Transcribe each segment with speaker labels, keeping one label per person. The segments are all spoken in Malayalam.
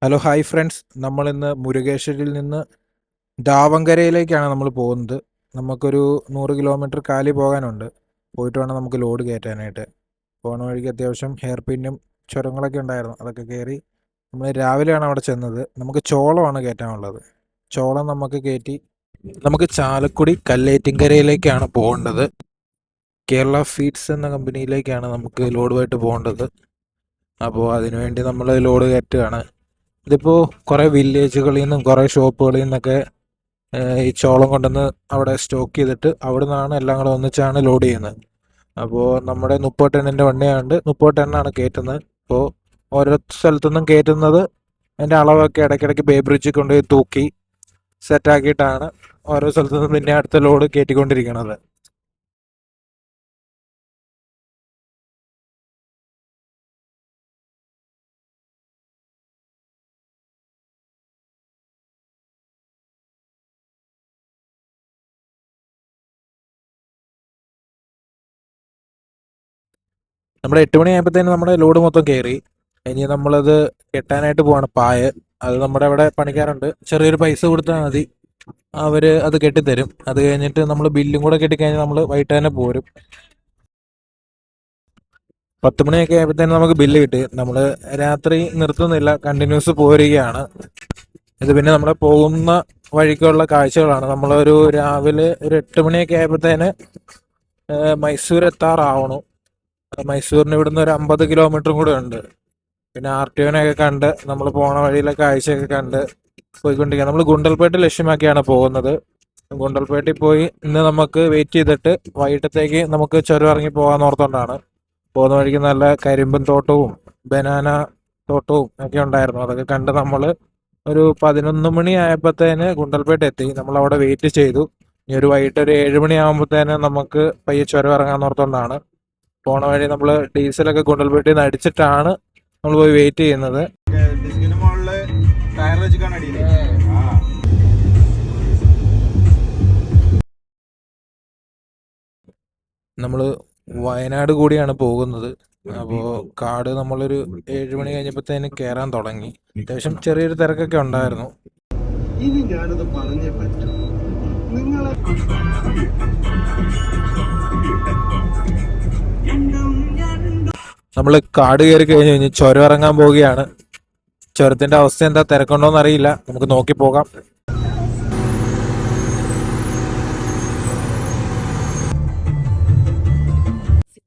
Speaker 1: ഹലോ ഹായ് ഫ്രണ്ട്സ്, നമ്മളിന്ന് മുരുകേശ്വരിൽ നിന്ന് ദാവങ്കരയിലേക്കാണ് നമ്മൾ പോകുന്നത്. നമുക്കൊരു 100 കിലോമീറ്റർ കാലി പോകാനുണ്ട്. പോയിട്ട് വേണം നമുക്ക് ലോഡ് കയറ്റാനായിട്ട്. പോണ വഴിക്ക് അത്യാവശ്യം ഹെയർ പിന്നും ചുരങ്ങളൊക്കെ ഉണ്ടായിരുന്നു. അതൊക്കെ കയറി നമ്മൾ രാവിലെയാണ് അവിടെ ചെന്നത്. നമുക്ക് ചോളമാണ് കയറ്റാനുള്ളത്. ചോളം നമുക്ക് കയറ്റി നമുക്ക് ചാലക്കുടി കല്ലേറ്റിൻകരയിലേക്കാണ് പോകേണ്ടത്. കേരള ഫീഡ്സ് എന്ന കമ്പനിയിലേക്കാണ് നമുക്ക് ലോഡുമായിട്ട് പോകേണ്ടത്. അപ്പോൾ അതിനുവേണ്ടി നമ്മൾ ലോഡ് കയറ്റുകയാണ്. ഇതിപ്പോൾ കുറേ വില്ലേജുകളിൽ നിന്നും കുറേ ഷോപ്പുകളിൽ നിന്നൊക്കെ ഈ ചോളം കൊണ്ടുവന്ന് അവിടെ സ്റ്റോക്ക് ചെയ്തിട്ട് അവിടെ നിന്നാണ് എല്ലാം കൂടെ ഒന്നിച്ചാണ് ലോഡ് ചെയ്യുന്നത്. അപ്പോൾ നമ്മുടെ 30 ടണ്ണിൻ്റെ വണ്ടിയായതുകൊണ്ട് 30 ടണ്ണാണ് കയറ്റുന്നത്. അപ്പോൾ ഓരോ സ്ഥലത്തുനിന്നും കയറ്റുന്നത് അതിൻ്റെ അളവൊക്കെ ഇടയ്ക്കിടയ്ക്ക് ബേ ബ്രിഡ്ജിൽ കൊണ്ടുപോയി തൂക്കി സെറ്റാക്കിയിട്ടാണ് ഓരോ സ്ഥലത്തുനിന്നും പിന്നെ അടുത്ത ലോഡ് കയറ്റിക്കൊണ്ടിരിക്കുന്നത്. നമ്മുടെ 8 മണിയായപ്പോഴത്തേനും നമ്മുടെ ലോഡ് മൊത്തം കയറി. ഇനി നമ്മളത് കെട്ടാനായിട്ട് പോവാണ് പായ. അത് നമ്മുടെ അവിടെ പണിക്കാറുണ്ട്. ചെറിയൊരു പൈസ കൊടുത്താൽ മതി, അവർ അത് കെട്ടിത്തരും. അത് കഴിഞ്ഞിട്ട് നമ്മൾ ബില്ലും കൂടെ കെട്ടിക്കഴിഞ്ഞാൽ നമ്മൾ വൈകിട്ട് തന്നെ പോരും. 10 മണിയൊക്കെ ആയപ്പോഴത്തേനും നമുക്ക് ബില്ല് കിട്ടി. നമ്മൾ രാത്രി നിർത്തുന്നില്ല, കണ്ടിന്യൂസ് പോരുകയാണ്. ഇത് പിന്നെ നമ്മൾ പോകുന്ന വഴിക്കുള്ള കാഴ്ചകളാണ്. നമ്മളൊരു രാവിലെ ഒരു 8 മണിയൊക്കെ ആയപ്പോഴത്തേന് മൈസൂർ എത്താറാവണു. മൈസൂരിന് ഇവിടുന്ന് ഒരു 50 കിലോമീറ്ററും കൂടെ ഉണ്ട്. പിന്നെ RTOനെയൊക്കെ കണ്ട് നമ്മൾ പോണ വഴിയിലെ കാഴ്ചയൊക്കെ കണ്ട് പോയിക്കൊണ്ടിരിക്കുക. നമ്മൾ ഗുണ്ടൽപേട്ട് ലക്ഷ്യമാക്കിയാണ് പോകുന്നത്. ഗുണ്ടൽപേട്ടിൽ പോയി ഇന്ന് നമുക്ക് വെയിറ്റ് ചെയ്തിട്ട് വൈകിട്ടത്തേക്ക് നമുക്ക് ചുരം ഇറങ്ങി പോകാൻ ഓർത്തുകൊണ്ടാണ്. പോകുന്ന വഴിക്ക് നല്ല കരിമ്പൻ തോട്ടവും ബനാന തോട്ടവും ഒക്കെ ഉണ്ടായിരുന്നു. അതൊക്കെ കണ്ട് നമ്മൾ ഒരു 11 മണി ആയപ്പോഴത്തേന് ഗുണ്ടൽപേട്ട് എത്തി. നമ്മൾ അവിടെ വെയിറ്റ് ചെയ്തു. ഇനി ഒരു വൈകിട്ട് ഒരു 7 മണി ആകുമ്പോഴത്തേന് നമുക്ക് പയ്യെ ചുരം ഇറങ്ങാൻ ഓർത്തുകൊണ്ടാണ്. പോണ വഴി നമ്മൾ ഡീസലൊക്കെ ഗുണ്ടൽപേട്ടിൽ നിന്ന് അടിച്ചിട്ടാണ് നമ്മൾ പോയി വെയിറ്റ് ചെയ്യുന്നത്. നമ്മൾ വയനാട് കൂടിയാണ് പോകുന്നത്. അപ്പോൾ കാട് നമ്മളൊരു 7 മണി കഴിഞ്ഞപ്പോഴത്തേന് കയറാൻ തുടങ്ങി. അത്യാവശ്യം ചെറിയൊരു തിരക്കൊക്കെ ഉണ്ടായിരുന്നു.
Speaker 2: ഇനി ഞാനത് പറഞ്ഞേ പറ്റൂ. നിങ്ങളെ
Speaker 1: നമ്മൾ കാട് കയറി കഴിഞ്ഞ് ചുരം ഇറങ്ങാൻ പോവുകയാണ്. ചുരത്തിന്റെ അവസ്ഥ എന്താ, തിരക്കുണ്ടോന്ന് അറിയില്ല, നമുക്ക് നോക്കി പോകാം.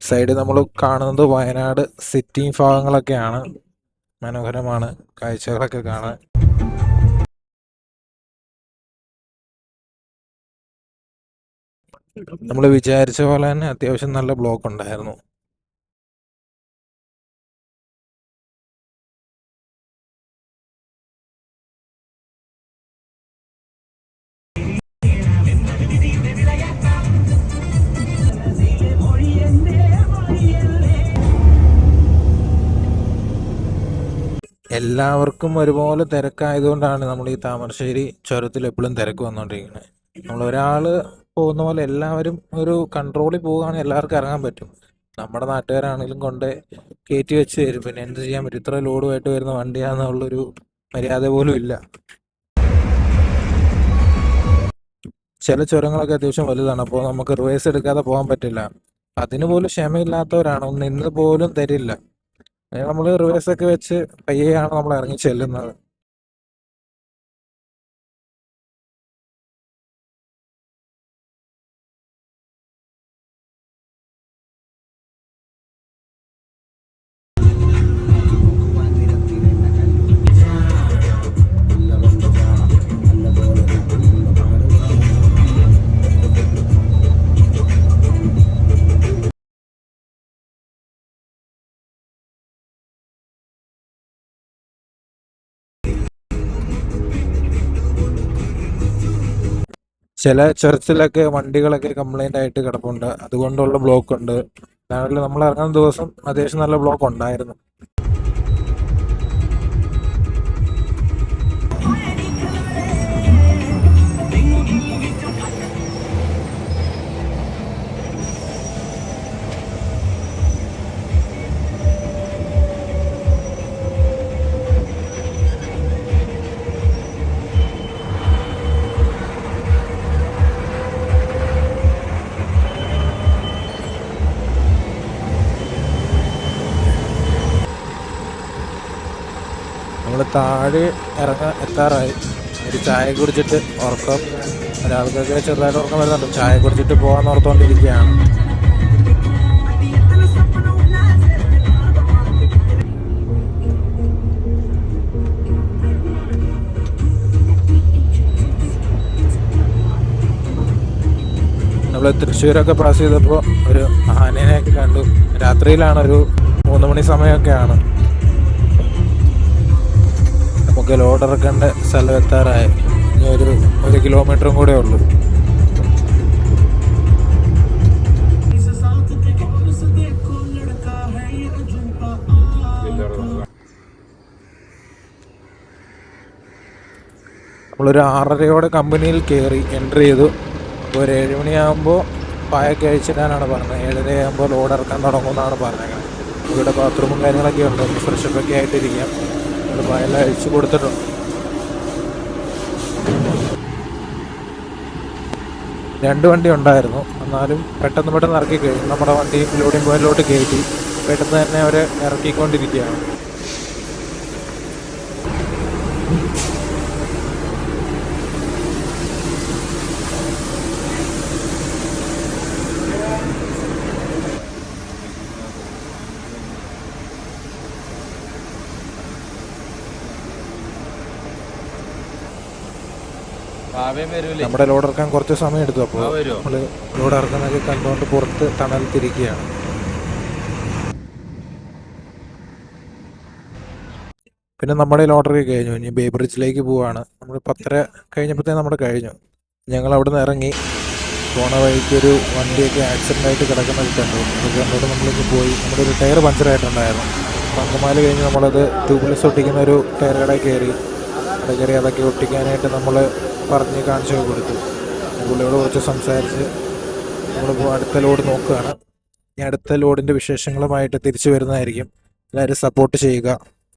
Speaker 1: സൈഡ് നമ്മൾ കാണുന്നത് വയനാട് സിറ്റി ഭാഗങ്ങളൊക്കെയാണ്. മനോഹരമാണ് കാഴ്ചകളൊക്കെ കാണാൻ. നമ്മൾ വിചാരിച്ച പോലെ തന്നെ അത്യാവശ്യം നല്ല ബ്ലോക്ക് ഉണ്ടായിരുന്നു. എല്ലാവർക്കും ഒരുപോലെ തിരക്കായതുകൊണ്ടാണ് നമ്മൾ ഈ താമരശ്ശേരി ചുരത്തിൽ എപ്പോഴും തിരക്ക് വന്നുകൊണ്ടിരിക്കുന്നത്. നമ്മളൊരാൾ പോകുന്ന പോലെ എല്ലാവരും ഒരു കൺട്രോളിൽ പോവുകയാണെങ്കിൽ എല്ലാവർക്കും ഇറങ്ങാൻ പറ്റും. നമ്മുടെ നാട്ടുകാരാണെങ്കിലും കൊണ്ട് കയറ്റി വെച്ച് തരും. പിന്നെ എന്ത് ചെയ്യാൻ പറ്റും, ഇത്ര ലോഡുമായിട്ട് വരുന്ന വണ്ടിയാണെന്നുള്ളൊരു മര്യാദ പോലും ഇല്ല. ചില ചുരങ്ങളൊക്കെ അത്യാവശ്യം വലുതാണ്, അപ്പോൾ നമുക്ക് റിവേഴ്സ് എടുക്കാതെ പോകാൻ പറ്റില്ല. അതിന് പോലും ക്ഷമയില്ലാത്തവരാണ്, ഒന്ന് നിന്ന് പോലും തരില്ല. നമ്മൾ റിവേഴ്സൊക്കെ വെച്ച് പയ്യെയാണ് നമ്മൾ ഇറങ്ങി ചെല്ലുന്നത്. ചില ചർച്ചിലൊക്കെ വണ്ടികളൊക്കെ കംപ്ലൈന്റ് ആയിട്ട് കിടപ്പുണ്ട്, അതുകൊണ്ടുള്ള ബ്ലോക്ക് ഉണ്ട്. രാവിലെ നമ്മൾ ഇറങ്ങുന്ന ദിവസം അത്യാവശ്യം നല്ല ബ്ലോക്ക് ഉണ്ടായിരുന്നു. താഴെ എത്താറായി. ഒരു ചായ കുടിച്ചിട്ട് ഉറക്കം, ഒരാൾക്കൊക്കെ ചെറുതായിട്ട് ഉറക്കം വരുന്നുണ്ട്. ചായ കുടിച്ചിട്ട് പോകാൻ ഓർത്തുകൊണ്ടിരിക്കുകയാണ്. നമ്മൾ തൃശ്ശൂരൊക്കെ പാസ് ചെയ്തപ്പോൾ ഒരു ആനേനെയൊക്കെ കണ്ടു. രാത്രിയിലാണ്, ഒരു 3 മണി സമയമൊക്കെയാണ്. നമുക്ക് ലോഡ് ഇറക്കേണ്ട സ്ഥലം എത്താറായി. ഇനി ഒരു കിലോമീറ്ററും കൂടെ ഉള്ളൂ. നമ്മളൊരു 6:30 കമ്പനിയിൽ കയറി എൻട്രി ചെയ്തു. അപ്പോൾ ഒരു 7 മണിയാകുമ്പോൾ പായൊക്കെ അഴിച്ചിടാനാണ് പറഞ്ഞത്. 7:30 ആകുമ്പോൾ ലോഡ് ഇറക്കാൻ തുടങ്ങുമെന്നാണ് പറഞ്ഞത്. ഇവിടെ ബാത്റൂമും കാര്യങ്ങളൊക്കെ ഉണ്ട്. ഒന്ന് ഫ്രഷപ്പൊക്കെ ആയിട്ടിരിക്കാം. നമ്മൾ പായെല്ലാം അഴിച്ചു കൊടുത്തിട്ടുണ്ട്. 2 വണ്ടി ഉണ്ടായിരുന്നു. എന്നാലും പെട്ടെന്ന് ഇറക്കി കഴിഞ്ഞു. നമ്മുടെ വണ്ടി ലോഡിംഗ് പോയിന്റിലോട്ട് കയറ്റി പെട്ടെന്ന് തന്നെ അവരെ ഇറക്കിക്കൊണ്ടിരിക്കുകയാണ്. നമ്മുടെ ലോഡ് ഇറക്കാൻ കുറച്ച് സമയം എടുത്തു. അപ്പോൾ നമ്മൾ ലോഡ് ഇറക്കുന്നതൊക്കെ കണ്ടുകൊണ്ട് പുറത്ത് തണലത്തിരിക്കുകയാണ്. പിന്നെ നമ്മുടെ ലോട്ടറി കഴിഞ്ഞു. ഇനി ബേ ബ്രിഡ്ജിലേക്ക് പോവാണ്. നമ്മൾ 10:30 കഴിഞ്ഞപ്പോഴത്തേക്കും നമ്മുടെ കഴിഞ്ഞു. ഞങ്ങൾ അവിടെ നിന്ന് ഇറങ്ങി പോണ വഴിക്ക് ഒരു വണ്ടിയൊക്കെ ആക്സിഡൻ്റ് ആയിട്ട് കിടക്കുന്നത് കണ്ടു. അത് കണ്ടോട് നമ്മളിങ്ങ് പോയി. നമ്മുടെ ഒരു ടയർ പഞ്ചറായിട്ടുണ്ടായിരുന്നു. പങ്കമാല് കഴിഞ്ഞ് നമ്മളത് ട്യൂബ്ലെസ് ഒട്ടിക്കുന്ന ഒരു ടയർ കടയിൽ കയറി. അതൊക്കെ ഒട്ടിക്കാനായിട്ട് നമ്മൾ പറഞ്ഞ് കാണിച്ചൊക്കെ കൊടുത്തു. പുള്ളിയോട് കുറച്ച് സംസാരിച്ച് നമ്മളിപ്പോൾ അടുത്ത ലോഡ് നോക്കുകയാണ്. ഇനി അടുത്ത ലോഡിൻ്റെ വിശേഷങ്ങളുമായിട്ട് തിരിച്ചു വരുന്നതായിരിക്കും. എല്ലാവരും സപ്പോർട്ട് ചെയ്യുക.